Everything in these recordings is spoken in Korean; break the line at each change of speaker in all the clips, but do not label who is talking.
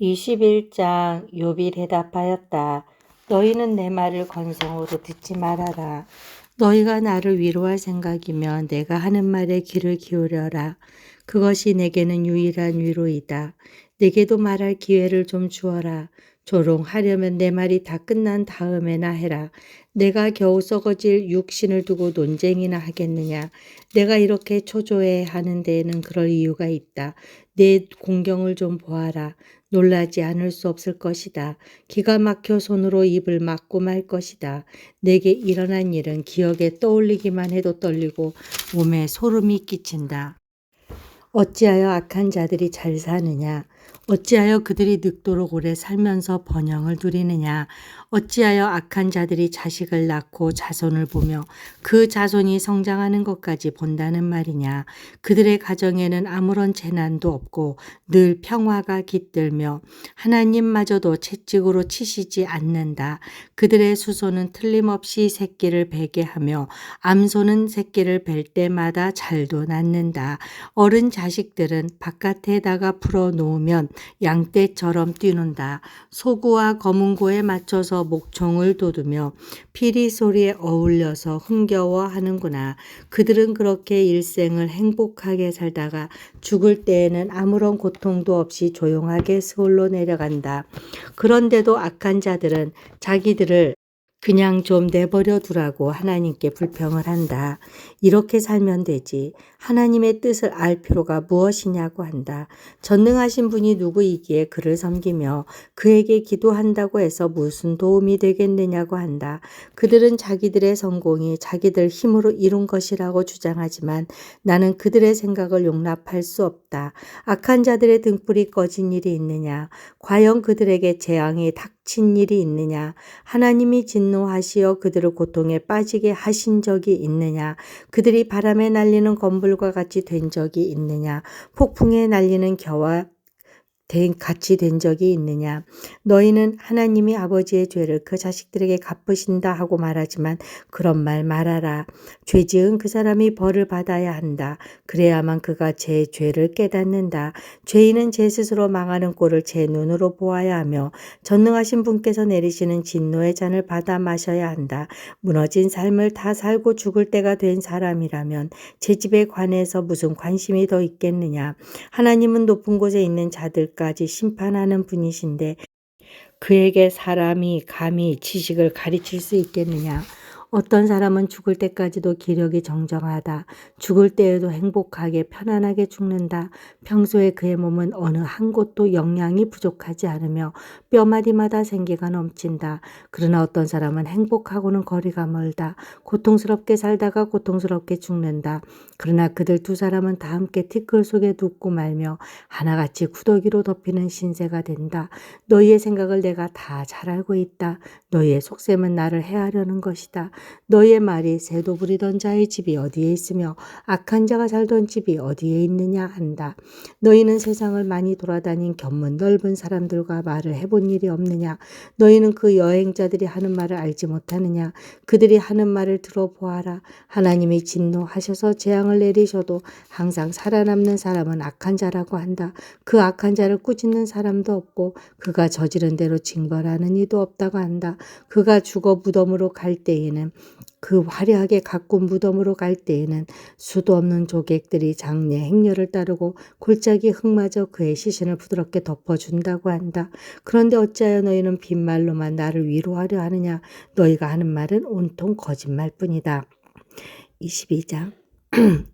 21장 욥이 대답하였다. 너희는 내 말을 건성으로 듣지 말아라. 너희가 나를 위로할 생각이면 내가 하는 말에 귀를 기울여라. 그것이 내게는 유일한 위로이다. 내게도 말할 기회를 좀 주어라. 조롱하려면 내 말이 다 끝난 다음에나 해라. 내가 겨우 썩어질 육신을 두고 논쟁이나 하겠느냐. 내가 이렇게 초조해 하는 데에는 그럴 이유가 있다. 내 공경을 좀 보아라. 놀라지 않을 수 없을 것이다. 기가 막혀 손으로 입을 막고 말 것이다. 내게 일어난 일은 기억에 떠올리기만 해도 떨리고 몸에 소름이 끼친다. 어찌하여 악한 자들이 잘 사느냐? 어찌하여 그들이 늙도록 오래 살면서 번영을 누리느냐? 어찌하여 악한 자들이 자식을 낳고 자손을 보며 그 자손이 성장하는 것까지 본다는 말이냐? 그들의 가정에는 아무런 재난도 없고 늘 평화가 깃들며 하나님마저도 채찍으로 치시지 않는다. 그들의 수소는 틀림없이 새끼를 베게 하며 암소는 새끼를 벨 때마다 잘도 낳는다. 어른 자식들은 바깥에다가 풀어놓으면 양떼처럼 뛰는다. 소구와 거문고에 맞춰서 목총을 돋우며 피리 소리에 어울려서 흥겨워하는구나. 그들은 그렇게 일생을 행복하게 살다가 죽을 때에는 아무런 고통도 없이 조용하게 스올로 내려간다. 그런데도 악한 자들은 자기들을 그냥 좀 내버려 두라고 하나님께 불평을 한다. 이렇게 살면 되지. 하나님의 뜻을 알 필요가 무엇이냐고 한다. 전능하신 분이 누구이기에 그를 섬기며 그에게 기도한다고 해서 무슨 도움이 되겠느냐고 한다. 그들은 자기들의 성공이 자기들 힘으로 이룬 것이라고 주장하지만 나는 그들의 생각을 용납할 수 없다. 악한 자들의 등불이 꺼진 일이 있느냐? 과연 그들에게 재앙이 닥친 일이 있느냐? 하나님이 진노하시어 그들을 고통에 빠지게 하신 적이 있느냐? 그들이 바람에 날리는 건불과 같이 된 적이 있느냐? 폭풍에 날리는 겨와 같이 된 적이 있느냐? 너희는 하나님이 아버지의 죄를 그 자식들에게 갚으신다 하고 말하지만 그런 말 말아라. 죄 지은 그 사람이 벌을 받아야 한다. 그래야만 그가 제 죄를 깨닫는다. 죄인은 제 스스로 망하는 꼴을 제 눈으로 보아야 하며 전능하신 분께서 내리시는 진노의 잔을 받아 마셔야 한다. 무너진 삶을 다 살고 죽을 때가 된 사람이라면 제 집에 관해서 무슨 관심이 더 있겠느냐? 하나님은 높은 곳에 있는 자들까지 심판하는 분이신데 그에게 사람이 감히 지식을 가르칠 수 있겠느냐? 어떤 사람은 죽을 때까지도 기력이 정정하다. 죽을 때에도 행복하게 편안하게 죽는다. 평소에 그의 몸은 어느 한 곳도 영양이 부족하지 않으며 뼈마디마다 생기가 넘친다. 그러나 어떤 사람은 행복하고는 거리가 멀다. 고통스럽게 살다가 고통스럽게 죽는다. 그러나 그들 두 사람은 다 함께 티끌 속에 눕고 말며 하나같이 구더기로 덮이는 신세가 된다. 너희의 생각을 내가 다 잘 알고 있다. 너희의 속셈은 나를 해하려는 것이다. 너희의 말이 새도 부리던 자의 집이 어디에 있으며 악한 자가 살던 집이 어디에 있느냐 한다. 너희는 세상을 많이 돌아다닌 견문 넓은 사람들과 말을 해본 일이 없느냐. 너희는 그 여행자들이 하는 말을 알지 못하느냐. 그들이 하는 말을 들어보아라. 하나님이 진노하셔서 재앙을 내리셔도 항상 살아남는 사람은 악한 자라고 한다. 그 악한 자를 꾸짖는 사람도 없고 그가 저지른 대로 징벌하는 이도 없다고 한다. 그가 죽어 무덤으로 갈 때에는 그 화려하게 가꾼 무덤으로 갈 때에는 수도 없는 조객들이 장래 행렬을 따르고 골짜기 흙마저 그의 시신을 부드럽게 덮어준다고 한다. 그런데 어찌하여 너희는 빈말로만 나를 위로하려 하느냐. 너희가 하는 말은 온통 거짓말뿐이다. 22장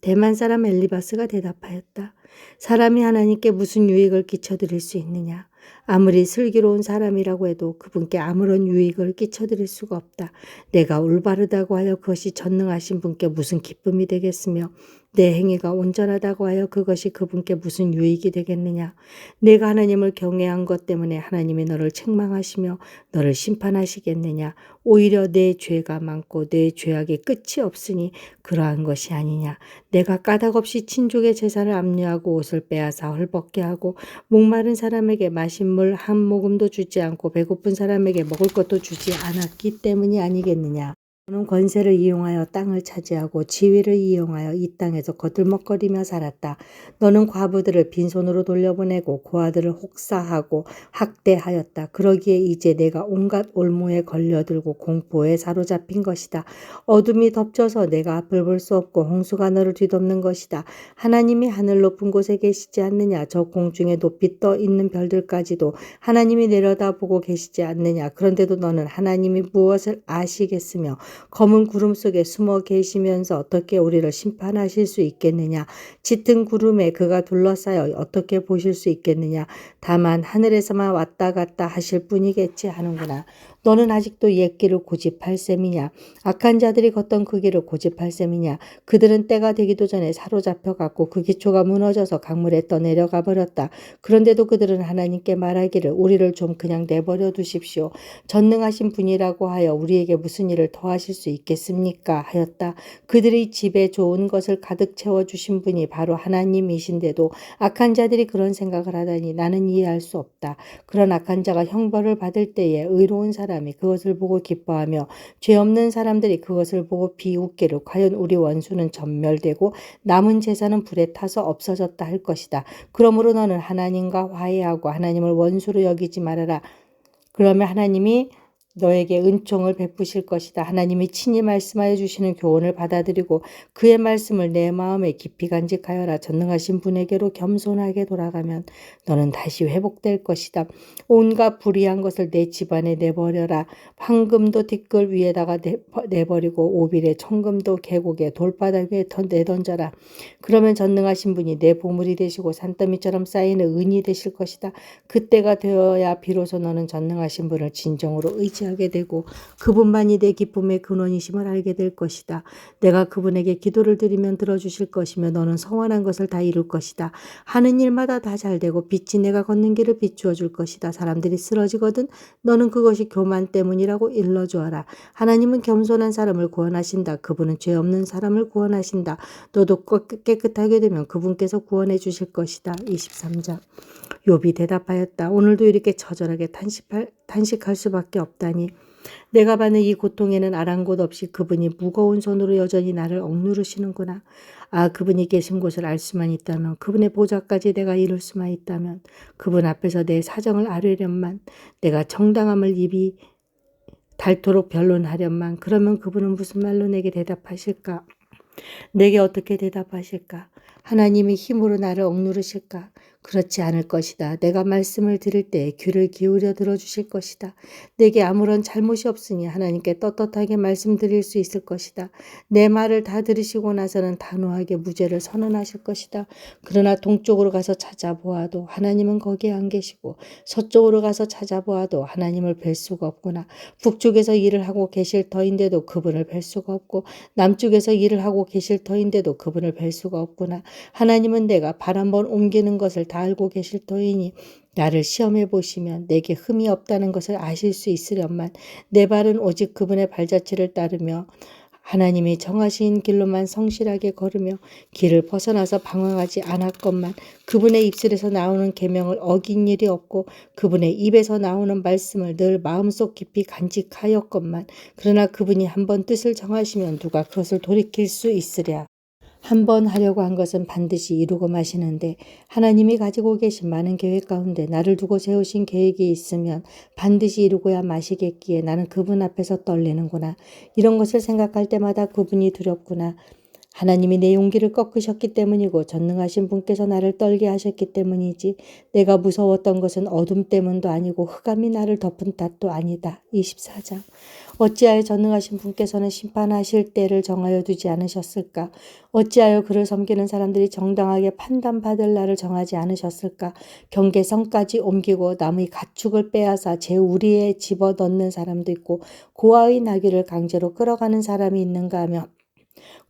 대만 사람 엘리바스가 대답하였다. 사람이 하나님께 무슨 유익을 끼쳐드릴 수 있느냐. 아무리 슬기로운 사람이라고 해도 그분께 아무런 유익을 끼쳐드릴 수가 없다. 내가 올바르다고 하여 그것이 전능하신 분께 무슨 기쁨이 되겠으며 내 행위가 온전하다고 하여 그것이 그분께 무슨 유익이 되겠느냐. 내가 하나님을 경외한 것 때문에 하나님이 너를 책망하시며 너를 심판하시겠느냐. 오히려 내 죄가 많고 내 죄악의 끝이 없으니 그러한 것이 아니냐. 내가 까닭없이 친족의 재산을 압류하고 옷을 빼앗아 헐벗게 하고 목마른 사람에게 마신 물 한 모금도 주지 않고 배고픈 사람에게 먹을 것도 주지 않았기 때문이 아니겠느냐. 너는 권세를 이용하여 땅을 차지하고 지위를 이용하여 이 땅에서 거들먹거리며 살았다. 너는 과부들을 빈손으로 돌려보내고 고아들을 혹사하고 학대하였다. 그러기에 이제 내가 온갖 올무에 걸려들고 공포에 사로잡힌 것이다. 어둠이 덮쳐서 내가 앞을 볼 수 없고 홍수가 너를 뒤덮는 것이다. 하나님이 하늘 높은 곳에 계시지 않느냐? 저 공중에 높이 떠 있는 별들까지도 하나님이 내려다보고 계시지 않느냐? 그런데도 너는 하나님이 무엇을 아시겠으며 검은 구름 속에 숨어 계시면서 어떻게 우리를 심판하실 수 있겠느냐? 짙은 구름에 그가 둘러싸여 어떻게 보실 수 있겠느냐? 다만 하늘에서만 왔다 갔다 하실 뿐이겠지 하는구나. 너는 아직도 옛 길을 고집할 셈이냐? 악한 자들이 걷던 그 길을 고집할 셈이냐? 그들은 때가 되기도 전에 사로잡혀갔고 그 기초가 무너져서 강물에 떠내려가 버렸다. 그런데도 그들은 하나님께 말하기를 우리를 좀 그냥 내버려 두십시오. 전능하신 분이라고 하여 우리에게 무슨 일을 더하실 수 있겠습니까? 하였다. 그들이 집에 좋은 것을 가득 채워주신 분이 바로 하나님이신데도 악한 자들이 그런 생각을 하다니 나는 이해할 수 없다. 그런 악한 자가 형벌을 받을 때에 의로운 사람이 그것을 보고 기뻐하며 죄 없는 사람들이 그것을 보고 비웃기를 과연 우리 원수는 전멸되고 남은 재산은 불에 타서 없어졌다 할 것이다. 그러므로 너는 하나님과 화해하고 하나님을 원수로 여기지 말아라. 그러면 하나님이 너에게 은총을 베푸실 것이다. 하나님이 친히 말씀하여 주시는 교훈을 받아들이고 그의 말씀을 내 마음에 깊이 간직하여라. 전능하신 분에게로 겸손하게 돌아가면 너는 다시 회복될 것이다. 온갖 불의한 것을 내 집안에 내버려라. 황금도 뒷글 위에다가 내버리고 오빌의 청금도 계곡에 돌바닥 위에 내던져라. 그러면 전능하신 분이 내 보물이 되시고 산더미처럼 쌓이는 은이 되실 것이다. 그때가 되어야 비로소 너는 전능하신 분을 진정으로 의지하게 되고 그분만이 내 기쁨의 근원이심을 알게 될 것이다. 내가 그분에게 기도를 드리면 들어주실 것이며 너는 성원한 것을 다 이룰 것이다. 하는 일마다 다 잘되고 빛이 내가 걷는 길을 비추어 줄 것이다. 사람들이 쓰러지거든 너는 그것이 교만 때문이라고 일러주어라. 하나님은 겸손한 사람을 구원하신다. 그분은 죄 없는 사람을 구원하신다. 너도 깨끗하게 되면 그분께서 구원해 주실 것이다. 23장. 욥이 대답하였다. 오늘도 이렇게 처절하게 탄식할 수밖에 없다니. 내가 받는 이 고통에는 아랑곳 없이 그분이 무거운 손으로 여전히 나를 억누르시는구나. 아, 그분이 계신 곳을 알 수만 있다면, 그분의 보좌까지 내가 이룰 수만 있다면, 그분 앞에서 내 사정을 아뢰련만, 내가 정당함을 입이 닳도록 변론하련만, 그러면 그분은 무슨 말로 내게 대답하실까? 내게 어떻게 대답하실까? 하나님이 힘으로 나를 억누르실까? 그렇지 않을 것이다. 내가 말씀을 들을 때 귀를 기울여 들어주실 것이다. 내게 아무런 잘못이 없으니 하나님께 떳떳하게 말씀드릴 수 있을 것이다. 내 말을 다 들으시고 나서는 단호하게 무죄를 선언하실 것이다. 그러나 동쪽으로 가서 찾아보아도 하나님은 거기에 안 계시고 서쪽으로 가서 찾아보아도 하나님을 뵐 수가 없구나. 북쪽에서 일을 하고 계실 터인데도 그분을 뵐 수가 없고 남쪽에서 일을 하고 계실 터인데도 그분을 뵐 수가 없구나. 하나님은 내가 발 한번 옮기는 것을 다 알고 계실 터이니 나를 시험해 보시면 내게 흠이 없다는 것을 아실 수 있으련만 내 발은 오직 그분의 발자취를 따르며 하나님이 정하신 길로만 성실하게 걸으며 길을 벗어나서 방황하지 않았건만 그분의 입술에서 나오는 계명을 어긴 일이 없고 그분의 입에서 나오는 말씀을 늘 마음속 깊이 간직하였건만 그러나 그분이 한번 뜻을 정하시면 누가 그것을 돌이킬 수 있으랴. 한번 하려고 한 것은 반드시 이루고 마시는데 하나님이 가지고 계신 많은 계획 가운데 나를 두고 세우신 계획이 있으면 반드시 이루고야 마시겠기에 나는 그분 앞에서 떨리는구나. 이런 것을 생각할 때마다 그분이 두렵구나. 하나님이 내 용기를 꺾으셨기 때문이고 전능하신 분께서 나를 떨게 하셨기 때문이지 내가 무서웠던 것은 어둠 때문도 아니고 흑암이 나를 덮은 탓도 아니다. 24장. 어찌하여 전능하신 분께서는 심판하실 때를 정하여 두지 않으셨을까? 어찌하여 그를 섬기는 사람들이 정당하게 판단받을 날을 정하지 않으셨을까? 경계선까지 옮기고 남의 가축을 빼앗아 제 우리에 집어넣는 사람도 있고 고아의 나귀를 강제로 끌어가는 사람이 있는가 하며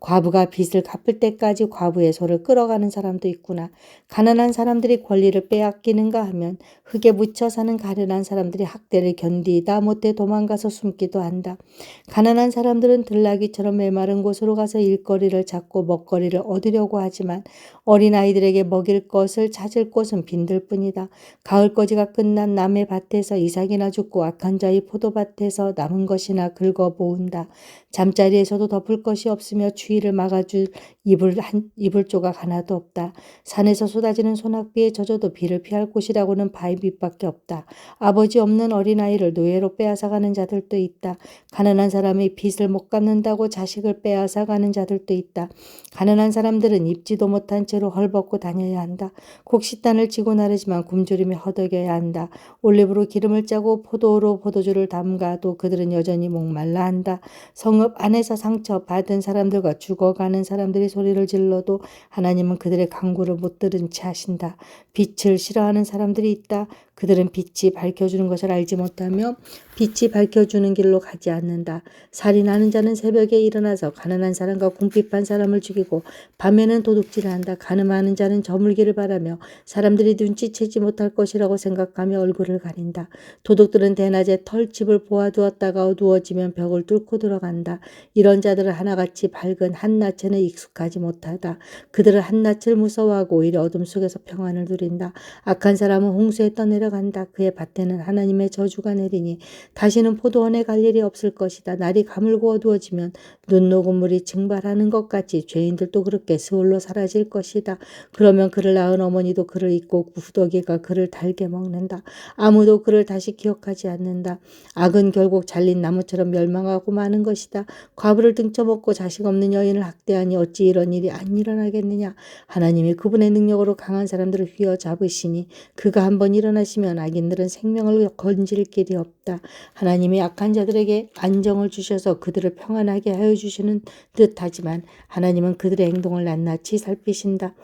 과부가 빚을 갚을 때까지 과부의 소를 끌어가는 사람도 있구나. 가난한 사람들이 권리를 빼앗기는가 하면 흙에 묻혀 사는 가련한 사람들이 학대를 견디다 못해 도망가서 숨기도 한다. 가난한 사람들은 들나귀처럼 메마른 곳으로 가서 일거리를 찾고 먹거리를 얻으려고 하지만 어린아이들에게 먹일 것을 찾을 곳은 빈들뿐이다. 가을거지가 끝난 남의 밭에서 이삭이나 죽고 악한 자의 포도밭에서 남은 것이나 긁어 모은다. 잠자리에서도 덮을 것이 없으며 추위를 막아줄 이불 조각 하나도 없다. 산에서 쏟아지는 소낙비에 젖어도 비를 피할 곳이라고는 바위 밑밖에 없다. 아버지 없는 어린아이를 노예로 빼앗아가는 자들도 있다. 가난한 사람이 빚을 못 갚는다고 자식을 빼앗아가는 자들도 있다. 가난한 사람들은 입지도 못한 채로 헐벗고 다녀야 한다. 곡식단을 지고 나르지만 굶주림에 허덕여야 한다. 올리브로 기름을 짜고 포도로 포도주를 담가도 그들은 여전히 목말라 한다. 성읍 안에서 상처받은 사람들과 죽어가는 사람들이 소리를 질러도 하나님은 그들의 간구를 못 들은 채 하신다. 빛을 싫어하는 사람들이 있다. 그들은 빛이 밝혀주는 것을 알지 못하며 빛이 밝혀주는 길로 가지 않는다. 살인하는 자는 새벽에 일어나서 가난한 사람과 궁핍한 사람을 죽이고 밤에는 도둑질을 한다. 가늠하는 자는 저물기를 바라며 사람들이 눈치채지 못할 것이라고 생각하며 얼굴을 가린다. 도둑들은 대낮에 털집을 보아두었다가 어두워지면 벽을 뚫고 들어간다. 이런 자들은 하나같이 밝은 한낮에는 익숙하지 못하다. 그들은 한낮을 무서워하고 오히려 어둠 속에서 평안을 누린다. 악한 사람은 홍수에 떠내려간다. 그의 밭에는 하나님의 저주가 내리니 다시는 포도원에 갈 일이 없을 것이다. 날이 가물고 어두워지면 눈 녹은 물이 증발하는 것 같이 죄인들도 그렇게 스올로 사라질 것이다. 그러면 그를 낳은 어머니도 그를 잊고 구더기가 그를 달게 먹는다. 아무도 그를 다시 기억하지 않는다. 악은 결국 잘린 나무처럼 멸망하고 마는 것이다. 과부를 등쳐먹고 자식 없는 여인을 학대하니 어찌 이런 일이 안 일어나겠느냐. 하나님이 그분의 능력으로 강한 사람들을 휘어잡으시니 그가 한번 일어나시면 악인들은 생명을 건질 길이 없다. 하나님이 악한 자들에게 안정을 주셔서 그들을 평안하게 하여 주시는 듯하지만 하나님은 그들의 행동을 낱낱이 살피신다.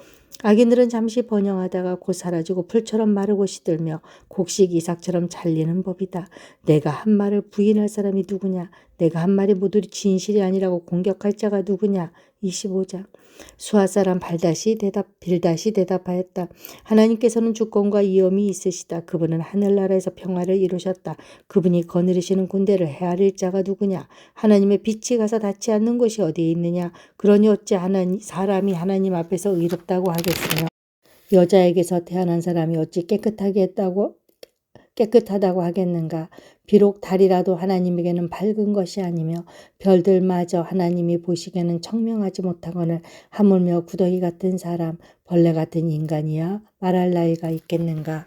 악인들은 잠시 번영하다가 곧 사라지고 풀처럼 마르고 시들며 곡식 이삭처럼 잘리는 법이다. 내가 한 말을 부인할 사람이 누구냐? 내가 한 말이 모두 진실이 아니라고 공격할 자가 누구냐? 25장. 수아 사람 빌다시 대답하였다. 하나님께서는 주권과 위엄이 있으시다. 그분은 하늘나라에서 평화를 이루셨다. 그분이 거느리시는 군대를 헤아릴 자가 누구냐? 하나님의 빛이 가서 닿지 않는 곳이 어디에 있느냐? 그러니 어찌 사람이 하나님 앞에서 의롭다고 하겠으며 여자에게서 태어난 사람이 어찌 깨끗하다고 하겠는가? 비록 달이라도 하나님에게는 밝은 것이 아니며 별들마저 하나님이 보시기에는 청명하지 못하거늘 하물며 구더기 같은 사람, 벌레 같은 인간이야 말할 나위가 있겠는가?